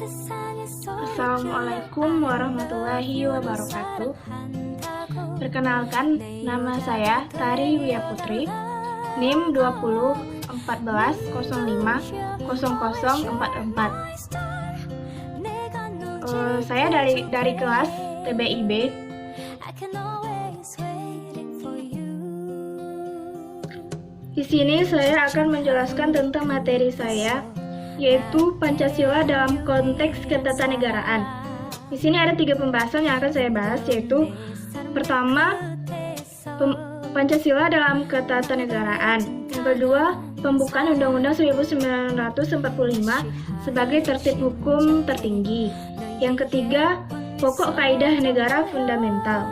Assalamualaikum warahmatullahi wabarakatuh. Perkenalkan, nama saya Tari Wia Putri, NIM 2014050044. Saya dari kelas TBIB. Di sini saya akan menjelaskan tentang materi saya, yaitu Pancasila dalam konteks ketatanegaraan. Di sini ada 3 pembahasan yang akan saya bahas, yaitu pertama, Pancasila dalam ketatanegaraan. Yang kedua, pembukaan Undang-Undang 1945 sebagai tertib hukum tertinggi. Yang ketiga, pokok kaidah negara fundamental.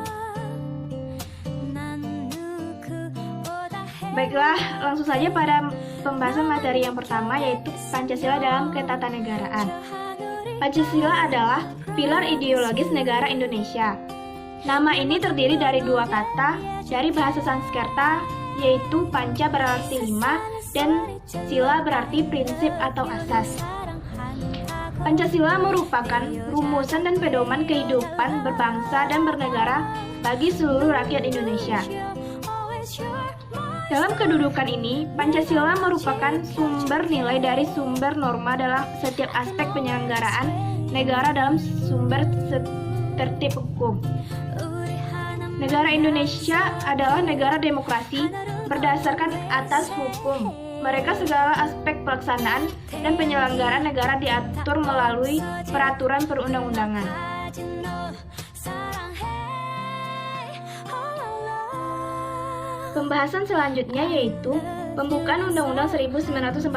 Baiklah, langsung saja pada pembahasan materi yang pertama, yaitu Pancasila dalam ketatanegaraan. Pancasila adalah pilar ideologis negara Indonesia. Nama ini terdiri dari 2 kata dari bahasa Sanskerta, yaitu panca berarti 5 dan sila berarti prinsip atau asas. Pancasila merupakan rumusan dan pedoman kehidupan berbangsa dan bernegara bagi seluruh rakyat Indonesia. Dalam kedudukan ini, Pancasila merupakan sumber nilai dari sumber norma dalam setiap aspek penyelenggaraan negara dalam sumber tertib hukum. Negara Indonesia adalah negara demokrasi berdasarkan atas hukum. Mereka segala aspek pelaksanaan dan penyelenggaraan negara diatur melalui peraturan perundang-undangan. Pembahasan selanjutnya yaitu pembukaan Undang-Undang 1945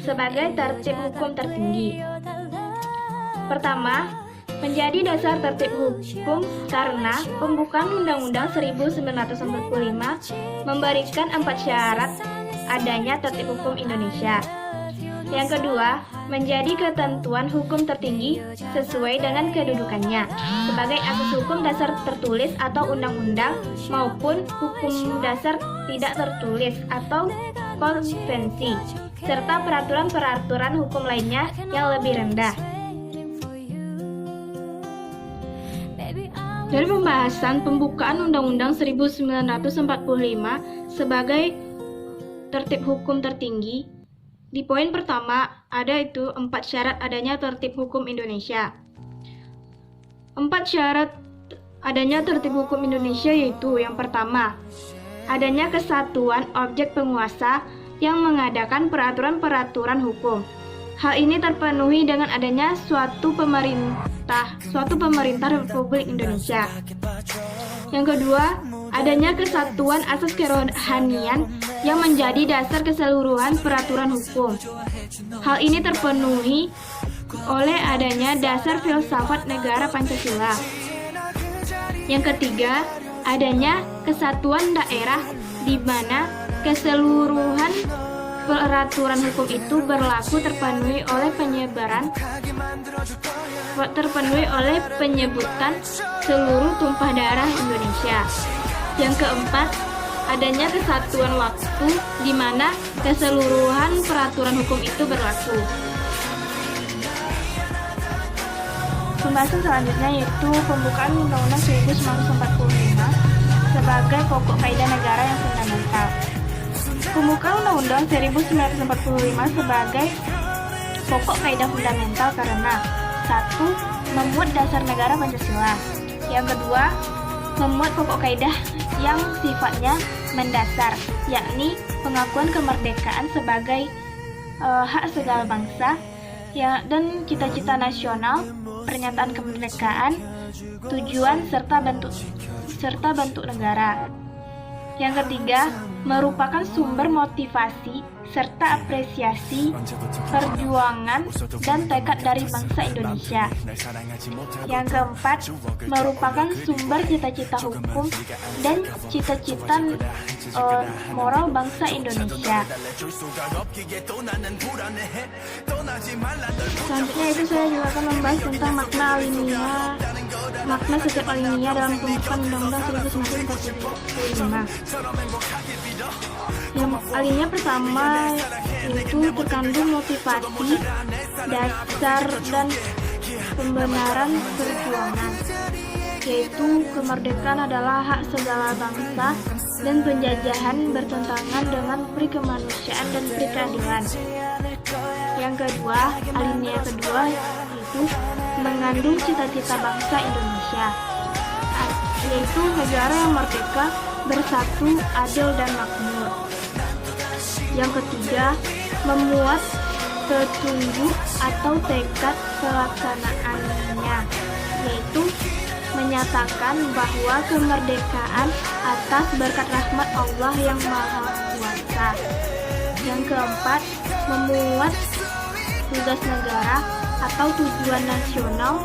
sebagai tertib hukum tertinggi. Pertama, menjadi dasar tertib hukum karena pembukaan Undang-Undang 1945 memberikan 4 syarat adanya tertib hukum Indonesia. Yang kedua, menjadi ketentuan hukum tertinggi sesuai dengan kedudukannya sebagai asas hukum dasar tertulis atau undang-undang maupun hukum dasar tidak tertulis atau konvensi, serta peraturan-peraturan hukum lainnya yang lebih rendah. Dari pembahasan pembukaan Undang-Undang 1945 sebagai tertib hukum tertinggi, di poin pertama ada itu 4 syarat adanya tertib hukum Indonesia. 4 syarat adanya tertib hukum Indonesia yaitu yang pertama, adanya kesatuan objek penguasa yang mengadakan peraturan-peraturan hukum. Hal ini terpenuhi dengan adanya suatu pemerintah Republik Indonesia. Yang kedua, adanya kesatuan asas kerohanian yang menjadi dasar keseluruhan peraturan hukum. Hal ini terpenuhi oleh adanya dasar filsafat negara Pancasila. Yang ketiga, adanya kesatuan daerah di mana keseluruhan peraturan hukum itu berlaku terpenuhi oleh penyebutan seluruh tumpah darah Indonesia. Yang keempat, adanya kesatuan waktu di mana keseluruhan peraturan hukum itu berlaku. Pembahasan selanjutnya yaitu pembukaan Undang-Undang 1945 sebagai pokok kaidah negara yang fundamental. Pembukaan Undang-Undang 1945 sebagai pokok kaidah fundamental karena 1. Memuat dasar negara Pancasila. Yang kedua, memuat pokok kaidah yang sifatnya mendasar, yakni pengakuan kemerdekaan sebagai hak segala bangsa dan cita-cita nasional, pernyataan kemerdekaan, tujuan serta bentuk negara. Yang ketiga, merupakan sumber motivasi serta apresiasi perjuangan dan tekad dari bangsa Indonesia. Yang keempat, merupakan sumber cita-cita hukum dan cita-cita moral bangsa Indonesia. Selanjutnya itu saya juga akan membahas tentang makna setiap alinea dalam pembukaan Undang-Undang 1945. Alinea pertama yaitu terkandung motivasi, dasar, dan pembenaran perjuangan, yaitu kemerdekaan adalah hak segala bangsa dan penjajahan bertentangan dengan peri kemanusiaan dan peri keadilan. Yang kedua, alinea kedua yaitu mengandung cita-cita bangsa Indonesia, yaitu negara yang merdeka, bersatu, adil, dan makmur. Yang ketiga, memuat petunjuk atau tekad pelaksanaannya, yaitu menyatakan bahwa kemerdekaan atas berkat rahmat Allah yang Maha Kuasa. Yang keempat, memuat tugas negara atau tujuan nasional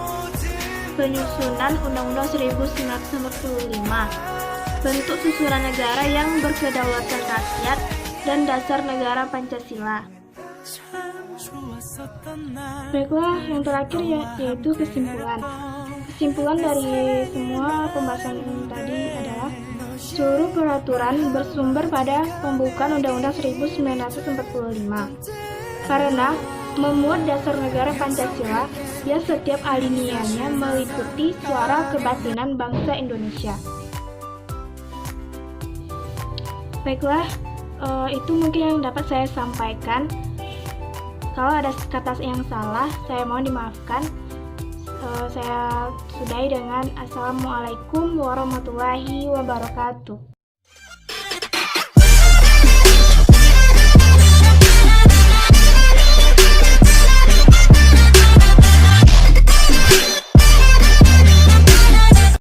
penyusunan Undang-Undang 1945, bentuk susunan negara yang berkedaulatan rakyat, dan dasar negara Pancasila. Baiklah, yang terakhir yaitu kesimpulan. Kesimpulan dari semua pembahasan tadi adalah seluruh peraturan bersumber pada pembukaan Undang-Undang 1945. Karena memuat dasar negara Pancasila yang setiap alineanya meliputi suara kebatinan bangsa Indonesia. Baiklah, itu mungkin yang dapat saya sampaikan. Kalau ada kata yang salah, saya mohon dimaafkan. Saya sudahi dengan Assalamualaikum warahmatullahi wabarakatuh.